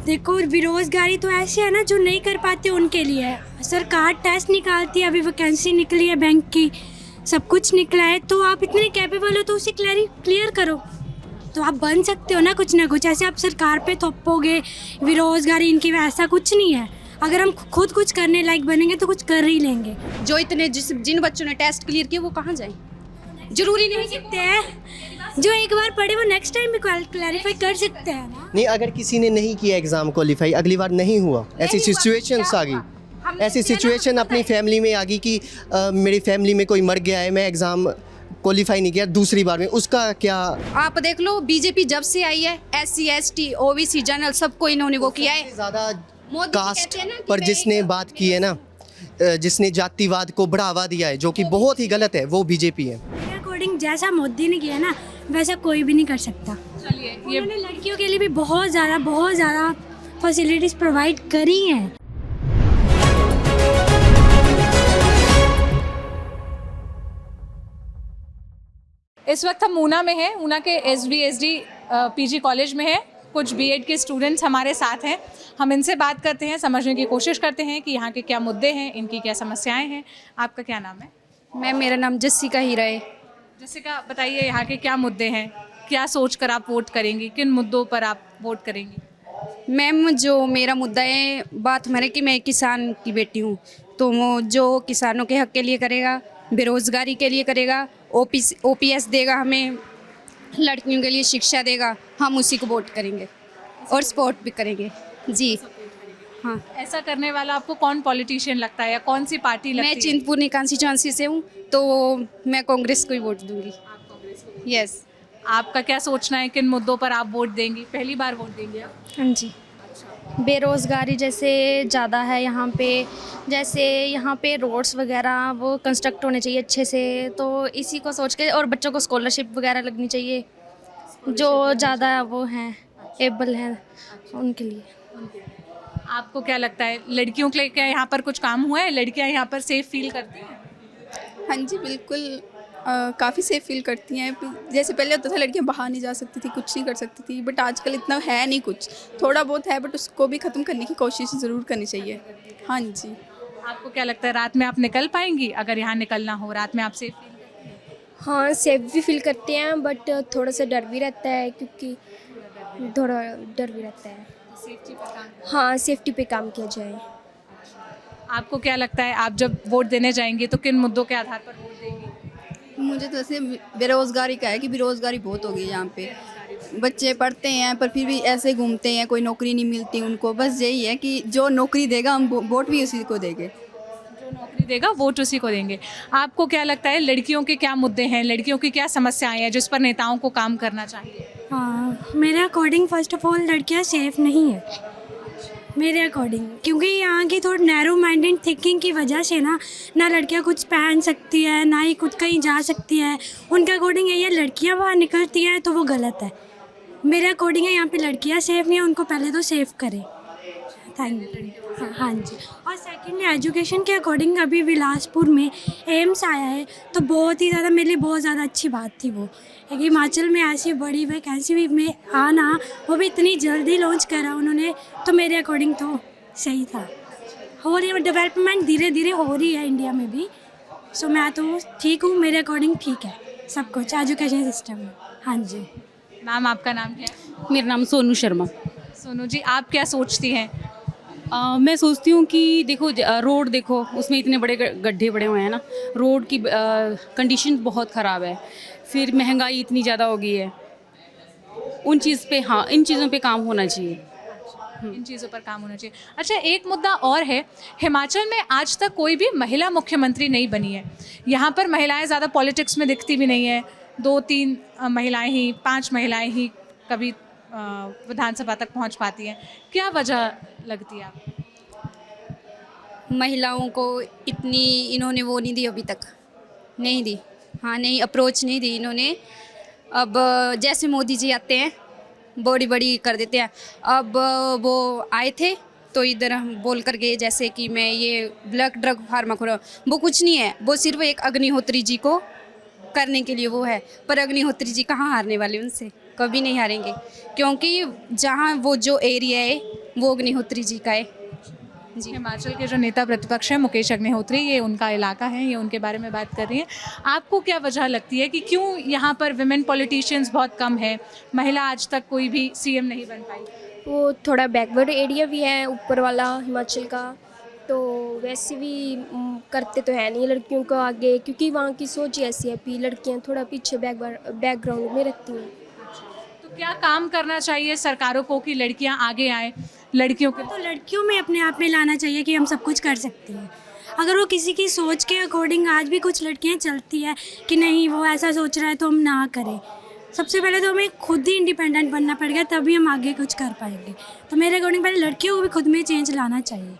देखो बेरोज़गारी तो ऐसी है ना, जो नहीं कर पाते उनके लिए है। सरकार टेस्ट निकालती है, अभी वैकेंसी निकली है बैंक की, सब कुछ निकला है, तो आप इतने कैपेबल हो तो उसे क्लियर करो, तो आप बन सकते हो ना कुछ ऐसे आप सरकार पे थोपोगे बेरोज़गारी इनकी, ऐसा कुछ नहीं है। अगर हम खुद कुछ करने लायक बनेंगे तो कुछ कर ही लेंगे। जो इतने जिन बच्चों ने टेस्ट क्लियर किए वो कहाँ जाएं? जरूरी नहीं सकते हैं, जो एक बार पढ़े वो नेक्स्ट टाइम भी क्लैरिफाई कर सकते हैं ना। नहीं, अगर किसी ने नहीं किया एग्ज़ाम क्वालिफाई, अगली बार नहीं हुआ, ऐसी सिचुएशंस आ गई, ऐसी सिचुएशन अपनी फैमिली में आ गई कि मेरी फैमिली में कोई मर गया है, मैं एग्ज़ाम क्वालिफाई नहीं किया दूसरी बार में, उसका क्या? आप देख लो, बीजेपी जब से आई है SC ST OBC जनरल सबको इन्होंने वो किया है। ज़्यादा मोदी कास्ट कहते हैं ना कि पर मैं जिसने बात की है ना, जिसने जातिवाद को बढ़ावा दिया है, जो कि बहुत ही गलत है, वो बीजेपी है। मेरे अकॉर्डिंग जैसा मोदी ने किया ना, वैसा कोई भी नहीं कर सकता। चलिए ये उन्होंने लड़कियों के लिए भी बहुत ज़्यादा फैसिलिटीज़ प्रोवाइड करी हैं। इस वक्त हम ऊना में हैं, ऊना के SVSD PG कॉलेज में हैं। कुछ B.Ed के स्टूडेंट्स हमारे साथ हैं, हम इनसे बात करते हैं, समझने की कोशिश करते हैं कि यहाँ के क्या मुद्दे हैं, इनकी क्या समस्याएं हैं। आपका क्या नाम है? मैम मेरा नाम जस्सिका हीरा है। जैसिका, बताइए यहाँ के क्या मुद्दे हैं, क्या सोचकर आप वोट करेंगी, किन मुद्दों पर आप वोट करेंगी? मैम जो मेरा मुद्दा है, बात हमारे कि मैं किसान की बेटी हूँ, तो वो जो किसानों के हक के लिए करेगा, बेरोज़गारी के लिए करेगा, OPS देगा हमें, लड़कियों के लिए शिक्षा देगा, हम उसी को वोट करेंगे और सपोर्ट भी करेंगे जी। हाँ, ऐसा करने वाला आपको कौन पॉलिटिशियन लगता है या कौन सी पार्टी लगती है? मैं चिंतपूर्णी कॉन्स्टिट्यूंसी से हूँ, तो मैं कांग्रेस को ही वोट दूंगी। यस। आपका क्या सोचना है, किन मुद्दों पर आप वोट देंगी? पहली बार वोट देंगे आप? हाँ जी। बेरोज़गारी जैसे ज़्यादा है यहाँ पे, जैसे यहाँ पे रोड्स वगैरह वो कंस्ट्रक्ट होने चाहिए अच्छे से, तो इसी को सोच के, और बच्चों को स्कॉलरशिप वगैरह लगनी चाहिए, जो ज़्यादा वो हैं एबल हैं उनके लिए। आपको क्या लगता है, लड़कियों के लिए क्या यहाँ पर कुछ काम हुआ है? लड़कियाँ यहाँ पर सेफ फील करती हैं? हाँ जी बिल्कुल, काफ़ी सेफ फील करती हैं। जैसे पहले होता था लड़कियां बाहर नहीं जा सकती थी, कुछ नहीं कर सकती थी, बट आजकल इतना है नहीं, कुछ थोड़ा बहुत है, बट उसको भी ख़त्म करने की कोशिश ज़रूर करनी चाहिए। हाँ जी। आपको क्या लगता है, रात में आप निकल पाएंगी? अगर यहाँ निकलना हो रात में, आप सेफ फील करती हैं? हाँ, सेफ भी फील करते हैं, बट थोड़ा सा डर भी रहता है, क्योंकि थोड़ा डर भी रहता है। सेफ्टी पर काम। हाँ, सेफ्टी पे काम किया जाए। आपको क्या लगता है, आप जब वोट देने जाएंगे तो किन मुद्दों के आधार पर वोट देंगी? मुझे तो ऐसे बेरोज़गारी का है कि बेरोज़गारी बहुत हो गई है यहाँ पे। बच्चे पढ़ते हैं पर फिर भी ऐसे घूमते हैं, कोई नौकरी नहीं मिलती उनको। बस यही है कि जो नौकरी देगा हम वोट भी उसी को देंगे। जो नौकरी देगा वोट उसी को देंगे। आपको क्या लगता है, लड़कियों के क्या मुद्दे हैं, लड़कियों की क्या समस्याएं हैं जिस पर नेताओं को काम करना चाहिए? हाँ, मेरे अकॉर्डिंग फ़र्स्ट ऑफ ऑल लड़कियाँ सेफ़ नहीं है मेरे अकॉर्डिंग, क्योंकि यहाँ की थोड़ी नैरो माइंडेड थिंकिंग की वजह से ना लड़कियाँ कुछ पहन सकती है, ना ही कुछ कहीं जा सकती है। उनके अकॉर्डिंग यही है, लड़कियाँ बाहर निकलती हैं तो वो गलत है। मेरे अकॉर्डिंग है यहाँ पे लड़कियाँ सेफ़ नहीं है, उनको पहले तो सेफ़ करें। Thank you. हाँ जी। और सेकेंडली एजुकेशन के अकॉर्डिंग अभी बिलासपुर में एम्स आया है, तो बहुत ही ज़्यादा मेरे लिए बहुत ज़्यादा अच्छी बात थी वो, एक हिमाचल में ऐसी बड़ी वैकेंसी भी में आना, वो भी इतनी जल्दी लॉन्च करा उन्होंने, तो मेरे अकॉर्डिंग तो सही था। हो रही है डेवलपमेंट, धीरे धीरे हो रही है इंडिया में भी। सो मैं तो ठीक हूँ, मेरे अकॉर्डिंग ठीक है सब कुछ एजुकेशन सिस्टम में। हाँ जी। मैम आपका नाम क्या है? मेरा नाम सोनू शर्मा। सोनू जी, आप क्या सोचती हैं? मैं सोचती हूँ कि देखो रोड देखो, उसमें इतने बड़े गड्ढे पड़े हुए हैं ना, रोड की कंडीशन बहुत ख़राब है, फिर महंगाई इतनी ज़्यादा हो गई है, उन चीज़ पे, हाँ इन चीज़ों पे काम होना चाहिए। इन चीज़ों पर काम होना चाहिए। अच्छा, एक मुद्दा और है, हिमाचल में आज तक कोई भी महिला मुख्यमंत्री नहीं बनी है। यहाँ पर महिलाएं ज़्यादा पॉलिटिक्स में दिखती भी नहीं है, 2-3 महिलाएं ही, 5 महिलाएं ही कभी विधानसभा तक पहुँच पाती हैं। क्या वजह लगती है आपको? महिलाओं को इतनी इन्होंने वो नहीं दी, अभी तक नहीं दी। हाँ नहीं, अप्रोच नहीं दी इन्होंने। अब जैसे मोदी जी आते हैं बड़ी बड़ी कर देते हैं। अब वो आए थे तो इधर हम बोल कर गए जैसे कि मैं ये ब्लैक ड्रग फार्मा खोला, वो कुछ नहीं है, वो सिर्फ एक अग्निहोत्री जी को करने के लिए वो है। पर अग्निहोत्री जी कहाँ हारने वाले, उनसे कभी नहीं हारेंगे, क्योंकि जहाँ वो जो एरिया है वो अग्निहोत्री जी का है जी। हिमाचल के जो नेता प्रतिपक्ष हैं मुकेश अग्निहोत्री, ये उनका इलाका है, ये उनके बारे में बात कर रही हैं। आपको क्या वजह लगती है कि क्यों यहाँ पर विमेन पॉलिटिशियंस बहुत कम है, महिला आज तक कोई भी सीएम नहीं बन पाई? वो थोड़ा बैकवर्ड एरिया भी है ऊपर वाला हिमाचल का, तो वैसे भी करते तो है नहीं लड़कियों को आगे, क्योंकि वहाँ की सोच ही ऐसी है कि लड़कियाँ थोड़ा पीछे बैकग्राउंड में रखती हैं। तो क्या काम करना चाहिए सरकारों को कि लड़कियाँ आगे आएँ, लड़कियों के? तो लड़कियों में अपने आप में लाना चाहिए कि हम सब कुछ कर सकते हैं। अगर वो किसी की सोच के अकॉर्डिंग आज भी कुछ लड़कियां चलती है कि नहीं वो ऐसा सोच रहा है तो हम ना करें। सबसे पहले तो हमें खुद ही इंडिपेंडेंट बनना पड़ेगा, तभी हम आगे कुछ कर पाएंगे। तो मेरे अकॉर्डिंग पहले लड़कियों को भी खुद में चेंज लाना चाहिए।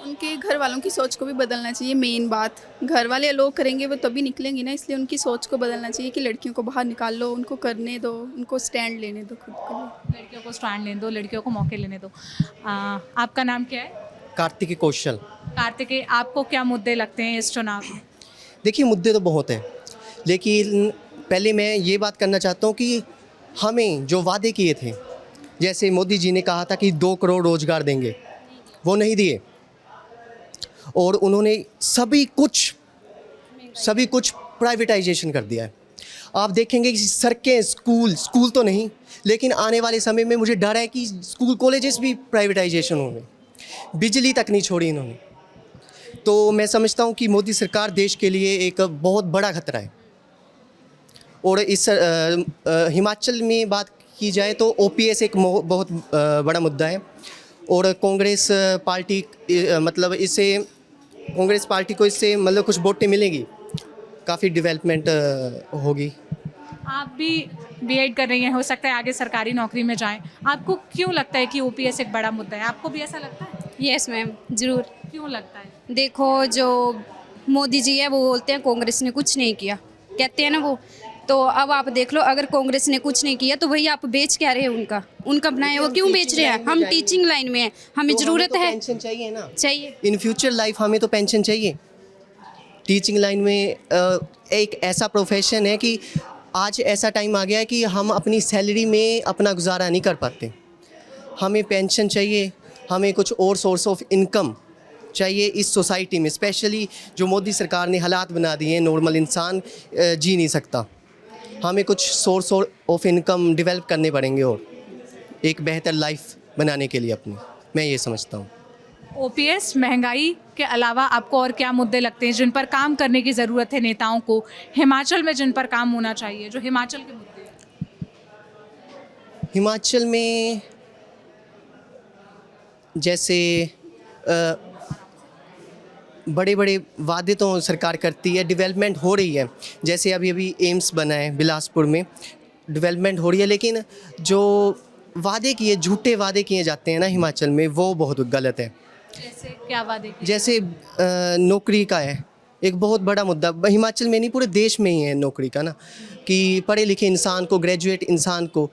उनके घर वालों की सोच को भी बदलना चाहिए। मेन बात, घर वाले अलो करेंगे वो तभी निकलेंगी ना, इसलिए उनकी सोच को बदलना चाहिए कि लड़कियों को बाहर निकाल लो, उनको करने दो, उनको स्टैंड लेने दो खुद के लिए। लड़कियों को स्टैंड लेने दो, लड़कियों को मौके लेने दो। आपका नाम क्या है? कार्तिक कौशल। कार्तिकेय, आपको क्या मुद्दे लगते हैं इस चुनाव में? देखिए मुद्दे तो बहुत हैं, लेकिन पहले मैं ये बात करना चाहता हूँ कि हमें जो वादे किए थे, जैसे मोदी जी ने कहा था कि 2 करोड़ रोज़गार देंगे, वो नहीं दिए। और उन्होंने सभी कुछ प्राइवेटाइजेशन कर दिया है। आप देखेंगे कि सड़कें, स्कूल तो नहीं, लेकिन आने वाले समय में मुझे डर है कि स्कूल कॉलेजेस भी प्राइवेटाइजेशन होंगे। बिजली तक नहीं छोड़ी इन्होंने। तो मैं समझता हूँ कि मोदी सरकार देश के लिए एक बहुत बड़ा खतरा है। और इस हिमाचल में बात की जाए तो ओपीएस एक बहुत बड़ा मुद्दा है। और कांग्रेस पार्टी को इससे मतलब कुछ वोटें मिलेंगी, काफ़ी डेवलपमेंट होगी। आप भी बीएड कर रही हैं, हो सकता है आगे सरकारी नौकरी में जाएं। आपको क्यों लगता है कि ओपीएस एक बड़ा मुद्दा है? आपको भी ऐसा लगता है? यस मैम, ज़रूर। क्यों लगता है? देखो, जो मोदी जी है वो बोलते हैं कांग्रेस ने कुछ नहीं किया, कहते हैं ना वो। तो अब आप देख लो, अगर कांग्रेस ने कुछ नहीं किया तो वही आप बेच क्या रहे हैं उनका बनाया वो क्यों बेच रहे हैं? हम टीचिंग लाइन में हैं, हमें ज़रूरत है, पेंशन चाहिए ना, चाहिए इन फ्यूचर लाइफ हमें तो पेंशन चाहिए। टीचिंग लाइन में एक ऐसा प्रोफेशन है कि आज ऐसा टाइम आ गया है कि हम अपनी सैलरी में अपना गुजारा नहीं कर पाते। हमें पेंशन चाहिए, हमें कुछ और सोर्स ऑफ इनकम चाहिए इस सोसाइटी में। स्पेशली जो मोदी सरकार ने हालात बना दिए हैं, नॉर्मल इंसान जी नहीं सकता। हमें कुछ सोर्स ऑफ इनकम डेवलप करने पड़ेंगे और एक बेहतर लाइफ बनाने के लिए अपनी, मैं ये समझता हूँ। ओपीएस, महंगाई के अलावा आपको और क्या मुद्दे लगते हैं जिन पर काम करने की ज़रूरत है नेताओं को, हिमाचल में जिन पर काम होना चाहिए, जो हिमाचल के मुद्दे हैं? हिमाचल में जैसे बड़े बड़े वादे तो सरकार करती है, डेवलपमेंट हो रही है। जैसे अभी एम्स बना है बिलासपुर में, डेवलपमेंट हो रही है, लेकिन जो वादे किए, झूठे वादे किए जाते हैं ना हिमाचल में, वो बहुत गलत है। जैसे क्या वादे किए? जैसे नौकरी का है एक बहुत बड़ा मुद्दा, हिमाचल में नहीं पूरे देश में ही है नौकरी का ना, कि पढ़े लिखे इंसान को, ग्रेजुएट इंसान को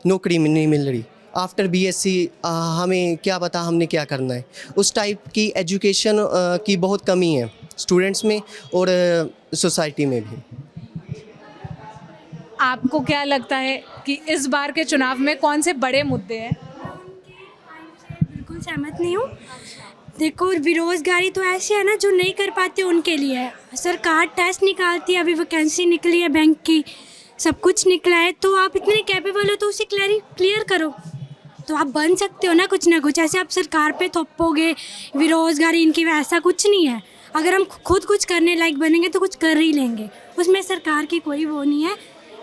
नौकरी नहीं मिल रही। आफ्टर बीएससी हमें क्या पता हमने क्या करना है। उस टाइप की एजुकेशन की बहुत कमी है स्टूडेंट्स में और सोसाइटी में भी। आपको क्या लगता है कि इस बार के चुनाव में कौन से बड़े मुद्दे हैं? बिल्कुल सहमत नहीं हूँ। देखो, बेरोज़गारी तो ऐसी है ना जो नहीं कर पाते उनके लिए है। सरकार टेस्ट निकालती है, अभी वैकेंसी निकली है बैंक की, सब कुछ निकला है, तो आप इतने कैपेबल हो तो उसे क्लियर करो, तो आप बन सकते हो ना कुछ ना कुछ। ऐसे आप सरकार पे थोपोगे बेरोज़गारी इनकी, ऐसा कुछ नहीं है। अगर हम खुद कुछ करने लायक बनेंगे तो कुछ कर ही लेंगे, उसमें सरकार की कोई वो नहीं है।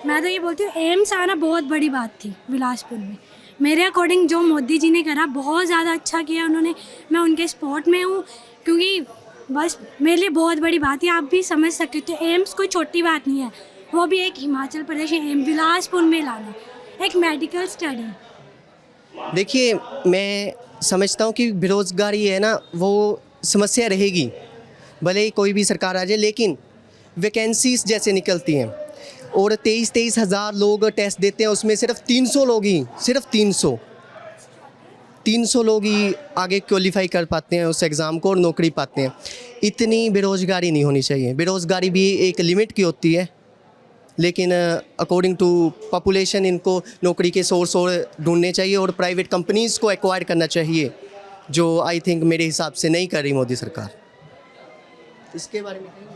मैं तो ये बोलती हूँ एम्स आना बहुत बड़ी बात थी बिलासपुर में। मेरे अकॉर्डिंग जो मोदी जी ने करा बहुत ज़्यादा अच्छा किया उन्होंने, मैं उनके सपोर्ट में हूँ, क्योंकि बस मेरे लिए बहुत बड़ी बात है। आप भी समझ सकते हो, तो एम्स कोई छोटी बात नहीं है, वो भी एक हिमाचल प्रदेश एम्स बिलासपुर में लाना, एक मेडिकल स्टडी। देखिए, मैं समझता हूँ कि बेरोज़गारी है ना, वो समस्या रहेगी भले ही कोई भी सरकार आ जाए, लेकिन वैकेंसीज जैसे निकलती हैं और 23 हज़ार लोग टेस्ट देते हैं, उसमें सिर्फ 300 लोग ही, सिर्फ 300 लोग ही आगे क्वालिफाई कर पाते हैं उस एग्ज़ाम को और नौकरी पाते हैं। इतनी बेरोज़गारी नहीं होनी चाहिए। बेरोज़गारी भी एक लिमिट की होती है, लेकिन अकॉर्डिंग टू पॉपुलेशन इनको नौकरी के सोर्स और ढूंढने चाहिए और प्राइवेट कंपनीज़ को एक्वायर करना चाहिए, जो आई थिंक मेरे हिसाब से नहीं कर रही मोदी सरकार। इसके बारे में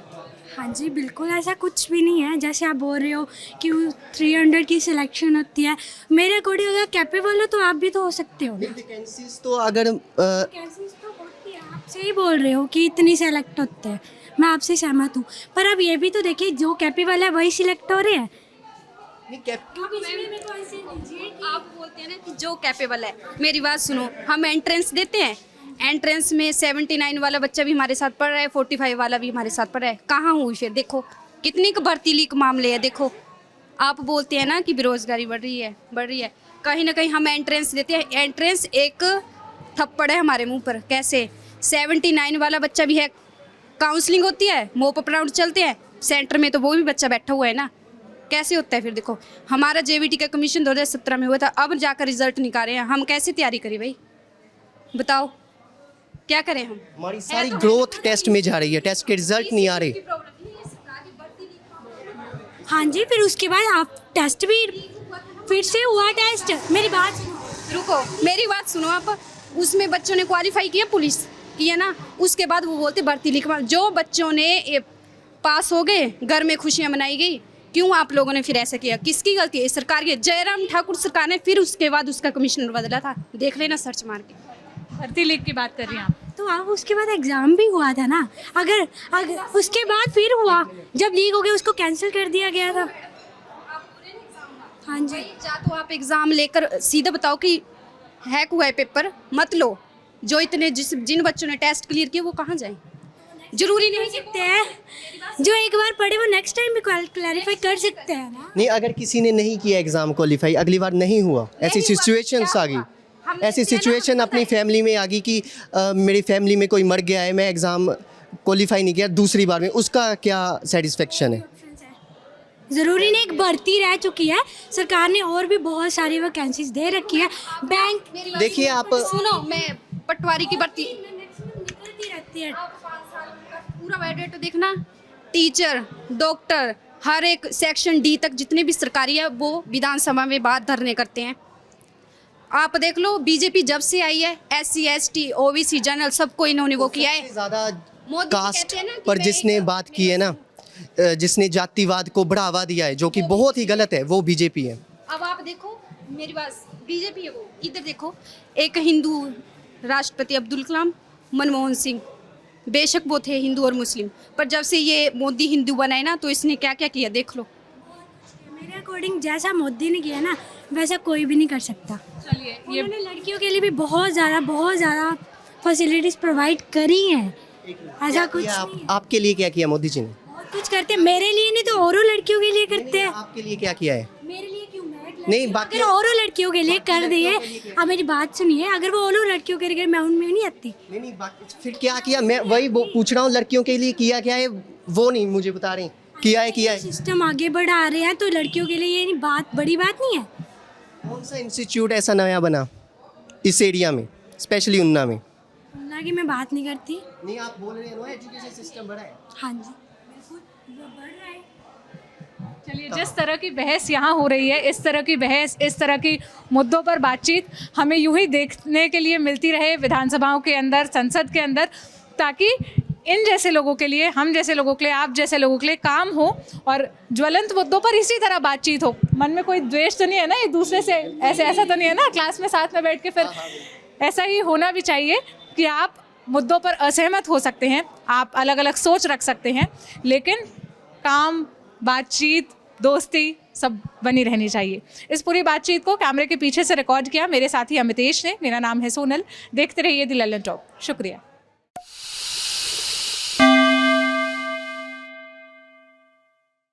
हाँ जी, बिल्कुल ऐसा कुछ भी नहीं है जैसे आप बोल रहे हो कि 300 की सिलेक्शन होती है। मेरे अकॉर्डिंग अगर कैपेबल हो तो आप भी तो हो सकते हो। वैकेंसीज तो अगर वैकेंसीज तो होती है, आप सही बोल रहे हो कि इतनी सेलेक्ट होते हैं, मैं आपसे सहमत हूँ, पर अब ये भी तो देखिए जो कैपेबल है वही सिलेक्ट हो रहे हैं। आप बोलते हैं ना कि जो कैपेबल है, मेरी बात सुनो, हम एंट्रेंस देते हैं, एंट्रेंस में 79 वाला बच्चा भी हमारे साथ पढ़ रहा है, 45 वाला भी हमारे साथ पढ़ रहा है, कहाँ हुई फिर? देखो कितनी भर्ती लीक मामले है। देखो आप बोलते हैं ना कि बेरोजगारी बढ़ रही है, कहीं ना कहीं हम एंट्रेंस देते हैं, एंट्रेंस एक थप्पड़ है हमारे मुंह पर। कैसे? 79 वाला बच्चा भी है, काउंसलिंग होती है, मोप अप राउंड चलते हैं सेंटर में, तो वो भी बच्चा बैठा हुआ है ना, कैसे होता है फिर? देखो हमारा जेवीटी का कमीशन 2017 में हुआ था, अब जाकर रिजल्ट निकाले हैं, हम कैसे तैयारी करें भाई? बताओ क्या करें हम? हमारी सारी ग्रोथ टेस्ट में जा रही है, टेस्ट के रिजल्ट नहीं आ रहे। हाँ जी, फिर उसके बाद आप टेस्ट भी फिर से हुआ टेस्ट। मेरी बात रुको, मेरी बात सुनो आप, उसमें बच्चों ने क्वालिफाई किया, पुलिस किया ना, उसके बाद वो बोलते भर्ती लीक। जो बच्चों ने पास हो गए, घर में खुशियाँ मनाई गई, क्यों आप लोगों ने फिर ऐसा किया? किसकी गलती है? सरकार की। जयराम ठाकुर सरकार ने फिर उसके बाद उसका कमिश्नर बदला था, देख लेना सर्च मार के। भर्ती लीक की बात कर रही हैं आप? तो आप उसके बाद एग्ज़ाम भी हुआ था ना, अगर उसके बाद फिर हुआ, जब लीक हो गया उसको कैंसिल कर दिया गया था। हाँ जी, या तो आप एग्ज़ाम लेकर सीधा बताओ कि हैक हुआ है पेपर, मत लो। जो इतने जिन बच्चों ने टेस्ट क्लियर किए वो कहाँ जाए? जरूरी नहीं सकते हैं, जो एक बार पढ़े वो नेक्स्ट टाइम भी क्लैरिफाई कर सकते हैं ना। नहीं, अगर किसी ने नहीं किया एग्ज़ाम क्वालिफाई, अगली बार नहीं हुआ, ऐसी सिचुएशंस आ गई, ऐसी सिचुएशन अपनी फैमिली में आ गई कि मेरी फैमिली में कोई मर गया है, मैं एग्ज़ाम क्वालिफाई नहीं किया दूसरी बार में, उसका क्या सेटिस्फेक्शन है? ज़रूरी नहीं एक भर्ती रह चुकी है, सरकार ने और भी बहुत सारी वैकेंसीज दे रखी है। बैंक देखिए आप सुनो, मैं पटवारी की भर्ती निकलती रहती है। पूरा बायोडाटा देखना, टीचर, डॉक्टर, हर एक सेक्शन डी तक जितने भी सरकारी है वो विधानसभा में बात धरने करते हैं। आप देख लो, बीजेपी जब से आई है, SC ST OBC जनरल सबको इन्होंने वो किया है। ज़्यादा मोदी कास्ट कहते हैं ना कि पर मैं जिसने बात की है ना, जिसने जातिवाद को बढ़ावा दिया है, जो कि बहुत ही गलत है, वो बीजेपी है। अब आप देखो, मेरी बात, बीजेपी है वो। इधर देखो, एक हिंदू राष्ट्रपति अब्दुल कलाम, मनमोहन सिंह, बेशक वो थे हिंदू और मुस्लिम, पर जब से ये मोदी हिंदू बनाए ना, तो इसने क्या क्या किया देख लो। मेरे अकॉर्डिंग जैसा मोदी ने किया ना, वैसा कोई भी नहीं कर सकता। चलिए, ये उन्होंने लड़कियों के लिए भी बहुत ज़्यादा फैसिलिटीज़ प्रोवाइड करी हैं। ऐसा कुछ नहीं है। आपके लिए क्या किया मोदी जी ने? बहुत कुछ करते हैं, मेरे लिए नहीं तो औरों लड़कियों के लिए करते हैं। आपके लिए क्या किया है? मेरे लिए क्यों? मैं एक नहीं, लड़की- बाकी अगर औरों लड़कियों के लिए कर दिए, अब मेरी बात सुनिए, अगर वो औरों लड़कियों के लिए, मैं उनमें नहीं आती। नहीं, बाकी फिर क्या किया? मैं वही पूछ रहा हूँ, लड़कियों के लिए किया क्या है वो नहीं मुझे बता रहे। किया है सिस्टम आगे बढ़ा रहे हैं तो लड़कियों के लिए ये नहीं, बड़ी बात नहीं है। कौन सा इंस्टीट्यूट ऐसा नया बना इस एरिया में, स्पेशली उन्ना में? ना कि मैं बात नहीं करती। नहीं, आप बोल रहे हो एजुकेशन सिस्टम बढ़ा है। हाँ जी, बिल्कुल बढ़ रहा है। चलिए, जिस तरह की बहस यहाँ हो रही है, इस तरह की बहस, इस तरह की मुद्दों पर बातचीत हमें यूं ही देखने के लिए मिलती रहे विधानसभाओं के अंदर, संसद के अंदर, ताकि इन जैसे लोगों के लिए, हम जैसे लोगों के लिए, आप जैसे लोगों के लिए काम हो और ज्वलंत मुद्दों पर इसी तरह बातचीत हो। मन में कोई द्वेष तो नहीं है ना एक दूसरे से? ऐसा तो नहीं है ना क्लास में साथ में बैठ के? फिर ऐसा ही होना भी चाहिए कि आप मुद्दों पर असहमत हो सकते हैं, आप अलग अलग सोच रख सकते हैं, लेकिन काम, बातचीत, दोस्ती सब बनी रहनी चाहिए। इस पूरी बातचीत को कैमरे के पीछे से रिकॉर्ड किया मेरे साथी अमितेश ने। मेरा नाम है सोनल। देखते रहिए द ललन टॉक। शुक्रिया।